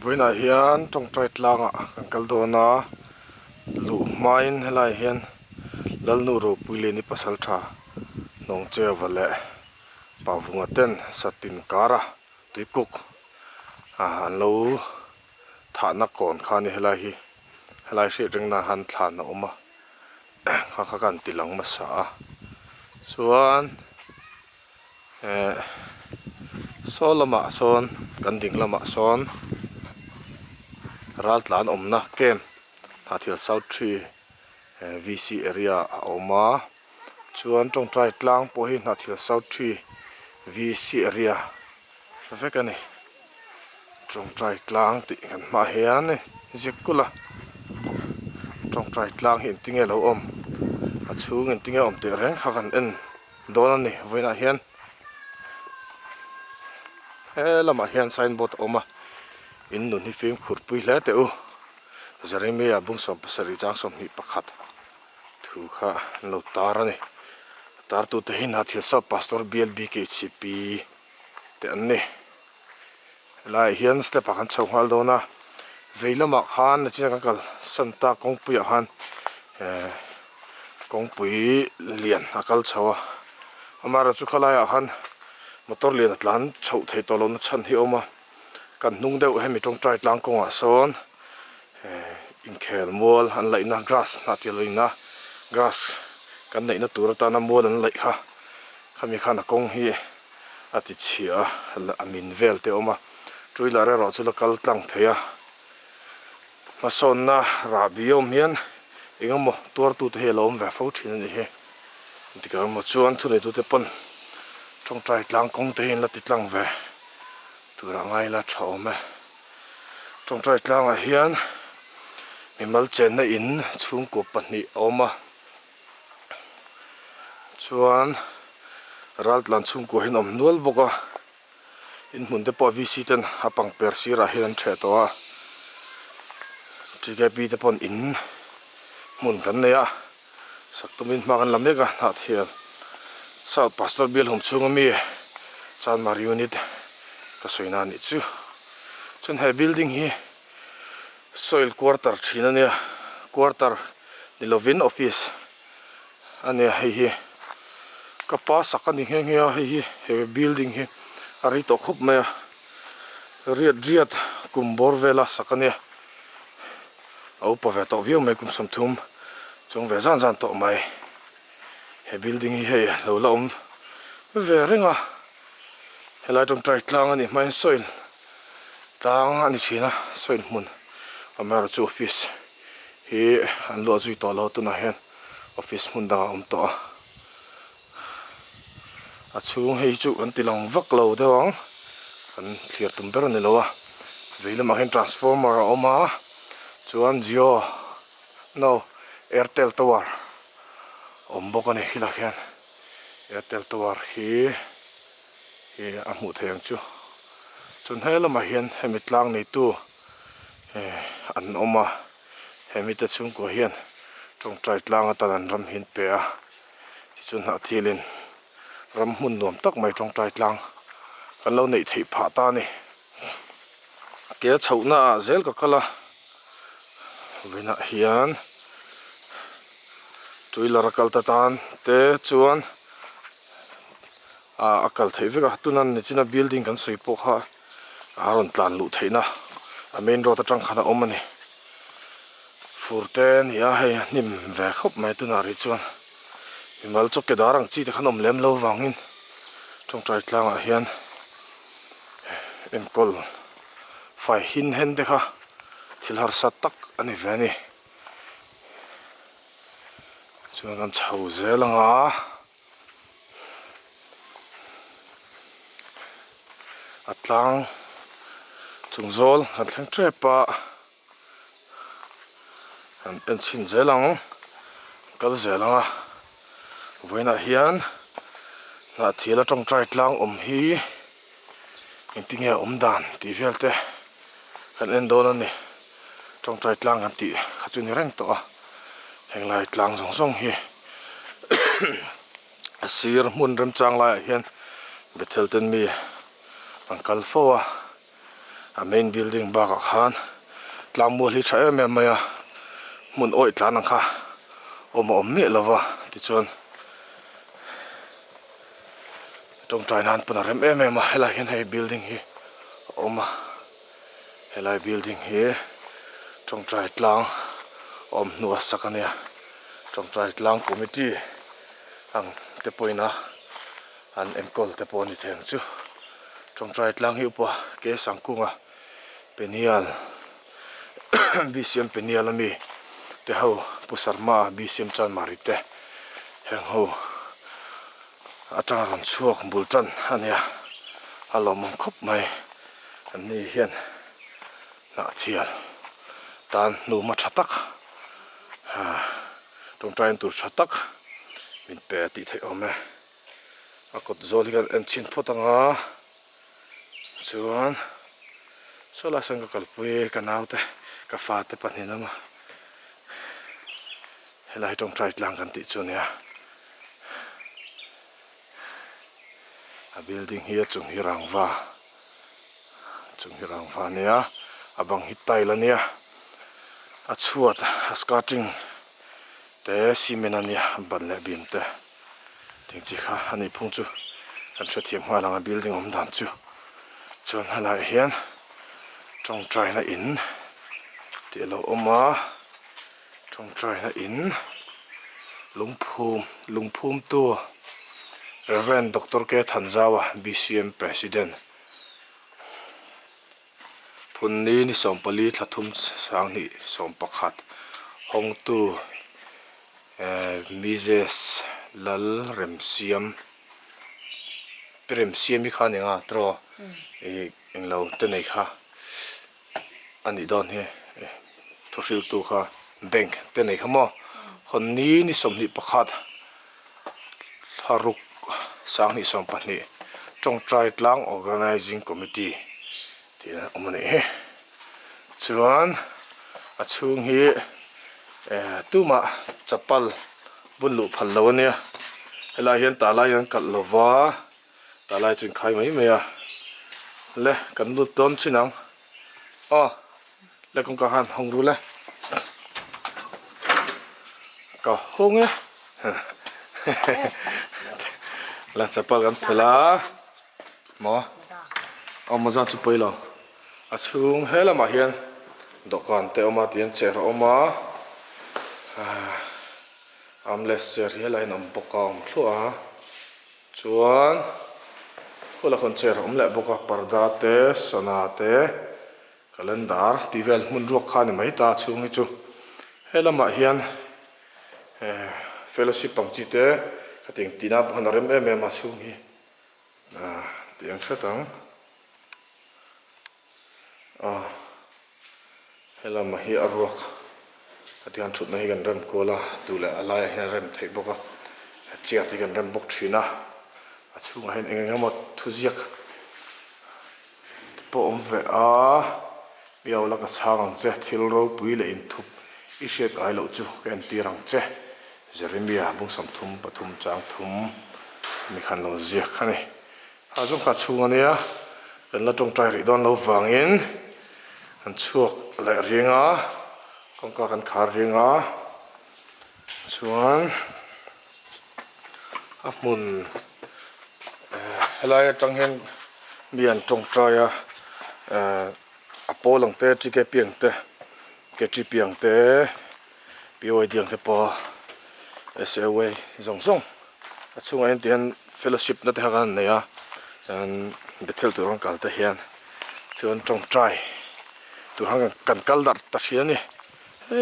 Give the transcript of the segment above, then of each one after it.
Với nãy hiền trong trái lang à kan do na lu main helai hiền lal nu ro puile ni pasal tha nong che vale pavunga ten satin kara tikuk an lo tha na kon khani helai she ring na han thlan na oma kha kan tilang ma sa chuan solama son kan ding lama son ral tlan omna kem hathil south tree VC area oma chuan trong trai tlang po hi hathil south tree VC area vekani trong trai tlang ti kan ma hian ni zikula trong trai tlang hin tinge lo om a chung in tinge om te reng kha kan en don ani voina hian lama hian signboard oma in nun hi fim khur pui hle te u Jeremia bung som pasari chang som hi pakhat thu kha lo tar ani tar tu te hin hathil sa pastor BLBKCP te an ni lai hian step pakhan chawhal dona veilama khan na china kal santa kongpui a han kongpui lian akal chawa amara chu khalai a han motor lian atlan chho thei tolon chan hi oma kan nung deuh hemi tong trai tlang konga son in khel mol an laina grass na tiloina grass kan neina turata na mol an lai kha khami khana kong hi ati chia amin vel te oma tuila re ro chula kal tlang theya mason na rabiom hian engamo tur tu te helom va fo thin ni he tikar mo chuan thu nei tu te pon trong trai tlang kong te hin la ti tlang ve tura ngai la thawme trong trai tlang a hian mimal chen na in chung ko pahnih oma chuan ral tlan chung ko hin om nual boka in mun te po VC ten apang persira hian the to a TKP te pon in mun kan ne a saktumin ma kan lameka na thian South Pastor Bill hom chung mi chan mar unit ka soina ni chu chun he building hi soil quarter thina ne quarter nilovin office ane hi kapa sakani hengya he building hi ari to khup me riat kumbor vela sakani au pa ve to view me kum samthum chung ve zan to mai he building hi he lo lom ve renga helai tong trai tlang ani mai soil tlang ani china soil mun amara chu office hi an lo zui to lo tu na hen office mun da om to a chung hei chu an tilong vak lo dewang an thlir tum ber ni lo a veile ma hen transformer oma chuan Jio no Airtel tower ombokani hila hian Airtel tower hi amu theng chu chun hela ma hian hemitlang nei tu an oma hemita chung ko hian trong trai tlang atan an ram hin pe a ti chun ha thilin ram hun nom tak mai trong trai tlang kan lo nei thei pha ta ni ke chhouna zel ka kala vena hian tuilar akal tatan te chuan akal thei veka tunan ni china building kan soi po kha aron tlan lu theina a main road atang khana omani furten ya he nim ve khop mai tuna ri chuan himal chok ke darang chi te khanom lem lo wangin trong trai tlang a hian enkol fai hin hen de kha thilhar sat tak ani veni chuan kan chho zelanga atlang chungzol atlang trepa an chin zelang kal zelanga voina hian na thila trong trai tlang om hi intinge om dan ti velte kan en don ani trong trai tlang kan ti khachuni reng to a henglai tlang song hi asir mun rem chang lai hian bethel ten mi angkal fowa a main building baka khan tlang mu hi thae me maya mun oi tlan ang kha oma om me lova ti chon tong trai nan puna rem em em hela hin hei building hi oma helai building hi tong trai tlang om nuwa sakania tong trai tlang committee ang te poina an enkol te poni theng chu tong trai tlang hi upa ke sangkunga penial BCM penial ami te ho pusarma BCM chan marite heng ho ataran chuak bultan ania alomong khop mai ani hian na thial tan nu ma thatak tong trai tu thatak min pe ti thei ome akot zoligan en chin photanga chuan sola sang kalpui kanaute ka fa te paninama helai tong trai tlang kan ti chunia a building here chung hi rangwa nia abang hitai la nia a chuat a starting te cement ania ban le bim te ting chi kha ani phung chu kan thre thiam hwa langa building om dan chu chon hala hian tong trai na in ti lo oma tong trai na in lungphum tu Reverend Dr. K. Thanzawa BCM President Punni ni sompali thlathum sang ni sompakhat hong tu Mrs. Lal Remsiam mi kha ninga tro englo te nei kha ani don he thosil tu kha bank te nei khamo honni ni somni pakhat haruk sang ni som pahni tong trai tlang organizing committee tina omani he chuan a chung hi tuma chapal bunlu phallo ania hela hian tala hian kalova tala chin khai mai meya le kan lu ton chinang le kong ka han hong ru le ka hong e la chapal kan phela mo maza chu poilo a chung hela ma hian dokan te oma tian chair oma armless chair hi lai nam pokam thua chuan khola khon chair om le boka parda te sana te calendar tivel mun ruak khani mai ta chung hi chu hela ma hian fellowship pangchi te kating tina phanarem em ma chung hi tiang khatang hela ma hi arwak atian thut nahi gan rem kola tule alai hian rem thei boka chia ti gan rem bok thina achung hen engengama thuziak po om ve a miaw la ka chhang che thil ro pui le in thup i shek ai lo chu ken ti rang che Jeremia bung sam thum pathum chang thum mi khan lo zia khani a jong kha chung ania len la tong trai ri don lo wangin an chuak le ringa kong ka kan khar ringa chuan a mun helai tang hen mian tong trai a polong te ti ke piang te ke ti piang te pioi diang te po SAWay zong achunga en tian fellowship na te hagan neya an bethel tu rong kal te hian chuan tong trai tu hang kan kal dar ta hiani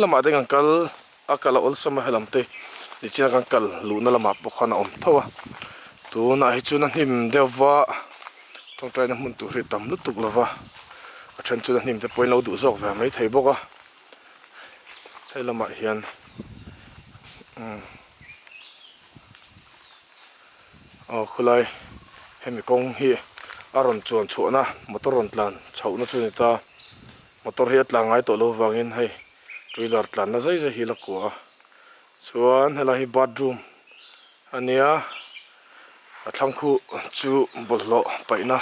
lama de kan kal akala ol sama helam te ni china kan kal lu na lama pokhana om thowa tu na hi chuna him dewa tong trai na mun tu ri tam lu tuk lova a then chuna him te point lo du zok ve mai thei boka lama hian khulai hemi kong hi aron chuan chuana motoron tlan chhouna chu ni ta motor hi tlangai to lo wangin hei trailer tlan na zai hi la kwa chuan hela hi bathroom ania a thangkhu chu bollo paina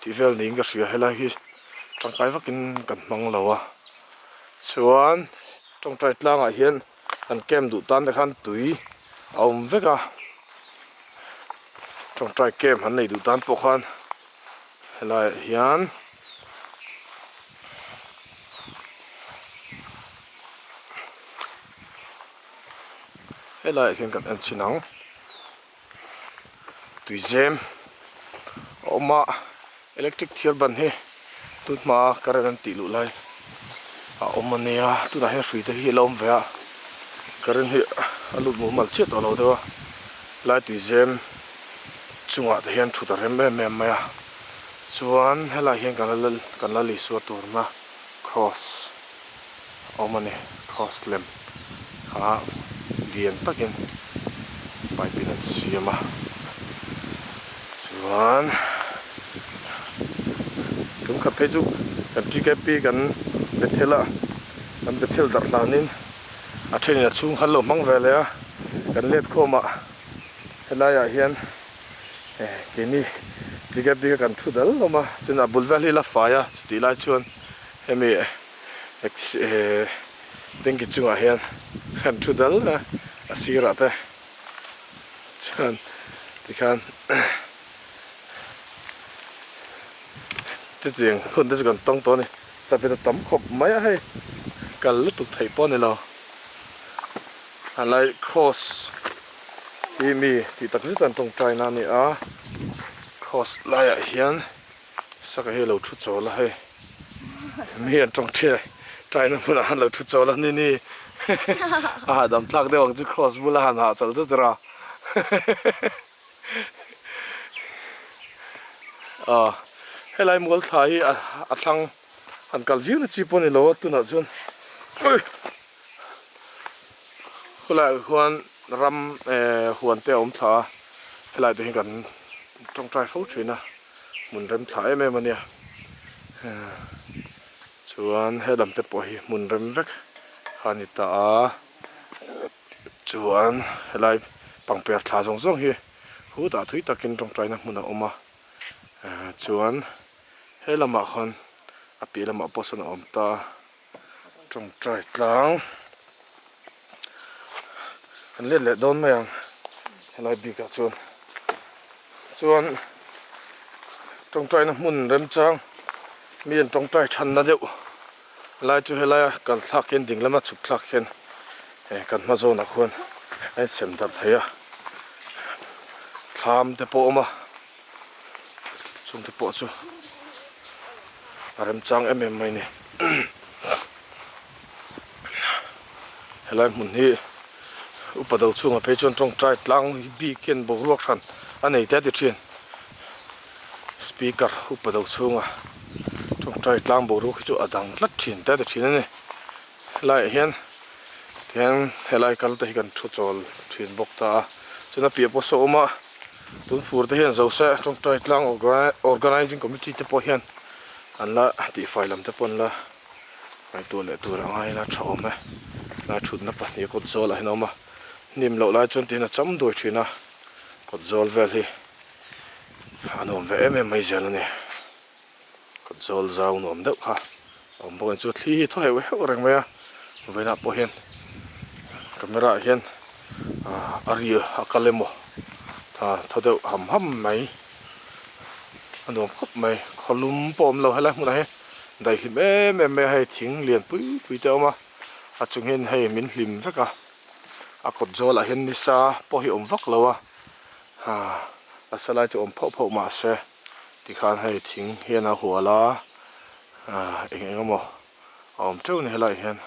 tivel ning ka ria hela hi tangkai vakin kan mang lawa chuan trong trai tlang ah hian kan kem du tan te khan tui a awm veka trong trai kem han nei du tan pawh khan helai hian helai hian kan en chinang tui zem oma electric thir ban hi tut ma current an ti lu lai a omania tu na he free te hi lom ve a current hi alu mu mal chet alo dewa lai tui zem chunga te hian thuta rem em maya chuan helai hian kan la li suat tur na cross omani cross lem ha lian takin pai pinan siama chuan kum kha pheju kan TKP kan bethela kan bethel dar lanin a thein a chung khan lo mang ve le a kan let khoma helaya hian kini TKP kan thudal loma chuna bulwal hi la faya chuti lai chuan hemi dengi chunga hian kan thudal na asira te chuan tikhan tiếng hơn đấy còn tông to này, chả biết là tắm khop mấy hay, cả lúc tục thấy pon này lo, anh lại cross, đi mi thì tất nhiên tông trai na này à, cross lại ở hiền, sao cái lâu chút chỗ là hay, mi anh trong trai nó muốn anh lâu chút chỗ là nè, à đâm lắc đấy ông chứ cross bula hắn hạ chở chút ra, helai mol thai a thlang an kal view na chi pon lo tu na chun oi khulai huan ram huan te om tha helai te kan trong trai fo thina mun rem thai me mania chuan helam te po hi mun rem vek khani ta chuan helai pangper tha jong jong hi hu ta thui takin trong trai na mun a oma chuan helama khon api lama poson om ta trong trai tlang an le don mai ang helai bi ka chuan trong trai na mun rem chang mian trong trai than na deuh lai chu helai kan thak ken ding lama chuk thak ken kan ma zo na khon ai sem dar theya tham te po ma chung te po chu rem chang em mai ni helai mun hi upadau chunga pe chon trong trai tlang bi ken bo ruak than anei te ti thin speaker upadau chunga trong trai tlang bo ru chu adang tlat thin te thin ani lai hian helai kal te kan thu chol thin bok ta chuna pi po so ma tun fur te hian zo se trong trai tlang organizing committee te po hian an la ti file lam te pon la ai tu le tu ra ngai la thom me la thut na pa ni ko zol a hinoma nim lo la chon tin a cham doi thina ko zol vel hi anom ve em mai zel ni ko zol zau nom deuh kha om bo chu thli tho he we reng me a ve na po hian camera hian aria akalemo tha thodeu ham mai anom khop mai kholum pom lo hala mun he dai hlim em hay thing lian pui te oma a chung hen hei min hlim veka a kot zol a hen ni sa po hi om vak lo a asalai chu om pho ma se ti khan hei thing hian a huala engemo om chu ni helai hen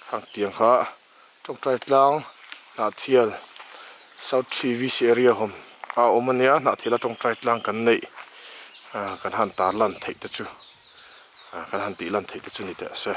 hang tiang kha trong trai tlang na thial south tvc area hom a omania na thila trong trai tlang kan nei kan han tar lan thei te chu kan han ti lan thei te chu ni te se